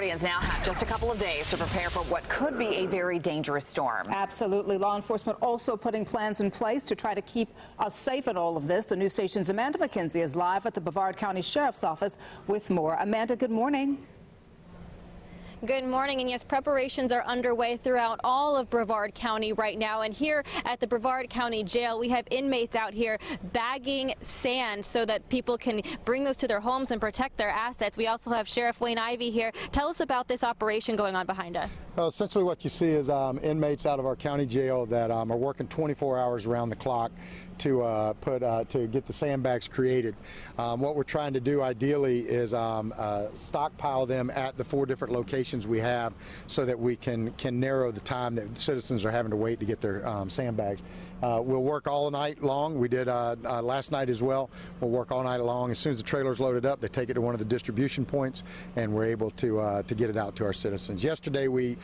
Floridians now have just a couple of days to prepare for what could be a very dangerous storm. Absolutely. Law enforcement also putting plans in place to try to keep us safe in all of this. The news station's Amanda McKenzie is live at the Brevard County Sheriff's Office with more. Amanda, good morning. Good morning, and yes, preparations are underway throughout all of Brevard County right now. And here at the Brevard County Jail, we have inmates out here bagging sand so that people can bring those to their homes and protect their assets. We also have Sheriff Wayne Ivey here. Tell us about this operation going on behind us. Well, essentially what you see is inmates out of our county jail that are working 24 hours around the clock to get the sandbags created. What we're trying to do ideally is stockpile them at the 4 different locations we have so that we can narrow the time that citizens are having to wait to get their sandbags. We'll work all night long. We did last night as well. We'll work all night long. As soon as the trailer's loaded up, they take it to one of the distribution points, and we're able to get it out to our citizens. Yesterday we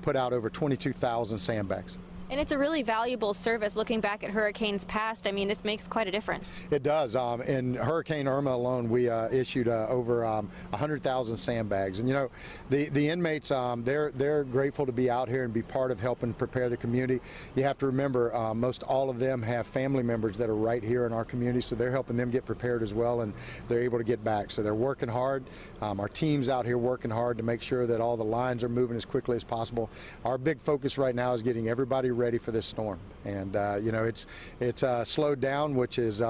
put out over 22,000 sandbags. And it's a really valuable service. Looking back at hurricanes past, I mean, this makes quite a difference. It does. In Hurricane Irma alone, we issued over 100,000 sandbags. And, you know, the inmates, they're grateful to be out here and be part of helping prepare the community. You have to remember, most all of them have family members that are right here in our community, so they're helping them get prepared as well, and they're able to get back. So they're working hard. Our team's out here working hard to make sure that all the lines are moving as quickly as possible. Our big focus right now is getting everybody ready for this storm, and you know, it's slowed down, which is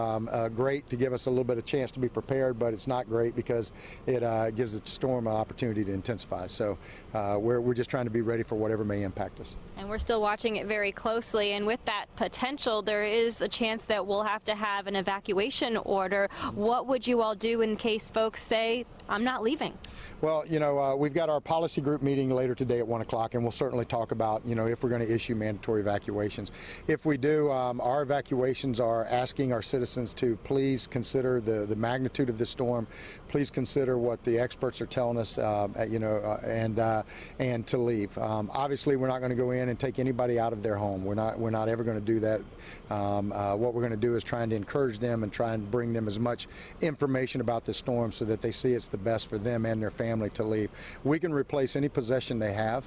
great to give us a little bit of chance to be prepared, but it's not great because it gives the storm an opportunity to intensify. So we're just trying to be ready for whatever may impact us. And we're still watching it very closely, and with that potential, there is a chance that we'll have to have an evacuation order. What would you all do in case folks say, I'm not leaving? Well, you know, we've got our policy group meeting later today at 1 o'clock, and we'll certainly talk about, you know, if we're going to issue mandatory evacuations. If we do, our evacuations are asking our citizens to please consider the magnitude of the storm. Please consider what the experts are telling us, you know, and to leave. Obviously, we're not going to go in and take anybody out of their home. We're not ever going to do that. What we're going to do is trying to encourage them and try and bring them as much information about the storm so that they see it's the best for them and their family to leave. We can replace any possession they have.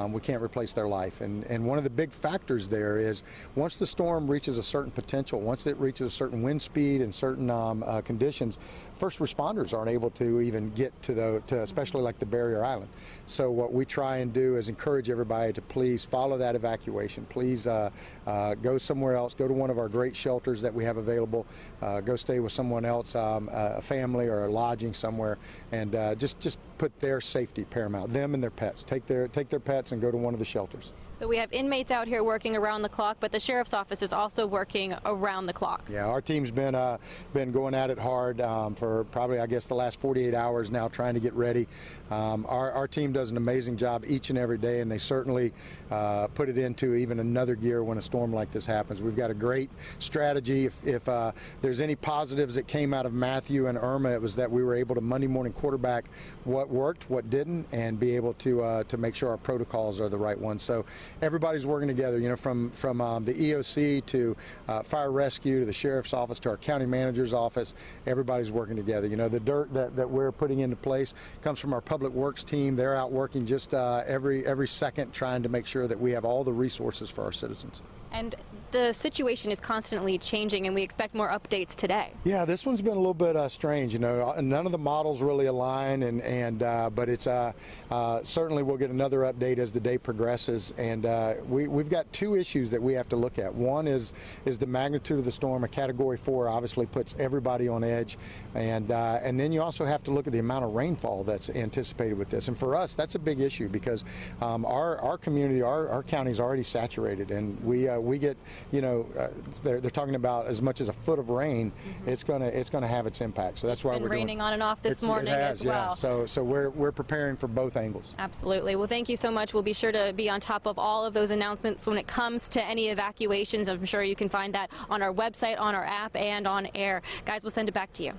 We can't replace their life. And one of the big factors there is once the storm reaches a certain potential, once it reaches a certain wind speed and certain conditions, first responders aren't able to even get to especially like the barrier island. So what we try and do is encourage everybody to please follow that evacuation. Please go somewhere else. Go to one of our great shelters that we have available. Go stay with someone else, a family or a lodging somewhere, and just put their safety paramount. Them and their pets. Take their pets and go to one of the shelters. So we have inmates out here working around the clock, but the sheriff's office is also working around the clock. Yeah, our team's been going at it hard for probably, I guess, the last 48 hours now, trying to get ready. Our team does an amazing job each and every day, and they certainly put it into even another gear when a storm like this happens. We've got a great strategy. If there's any positives that came out of Matthew and Irma, it was that we were able to Monday morning quarterback what worked, what didn't, and be able to make sure our protocols are the right ones. So everybody's working together, you know, from the EOC to fire rescue to the sheriff's office to our county manager's office. Everybody's working together. You know, the dirt that we're putting into place comes from our public works team. They're out working just every second trying to make sure that we have all the resources for our citizens. And the situation is constantly changing, and we expect more updates today. Yeah, this one's been a little bit strange. You know, none of the models really align, but it's certainly we'll get another update as the day progresses. And we've got 2 issues that we have to look at. One is the magnitude of the storm. A Category 4 obviously puts everybody on edge, and then you also have to look at the amount of rainfall that's anticipated with this. And for us, that's a big issue because our community, our county is already saturated, and we get, you know, they're talking about as much as a foot of rain. It's gonna have its impact. So that's why we're raining on and off this morning as well. Yeah. So we're preparing for both angles. Absolutely. Well, thank you so much. We'll be sure to be on top of all of those announcements when it comes to any evacuations. I'm sure you can find that on our website, on our app, and on air. Guys, we'll send it back to you.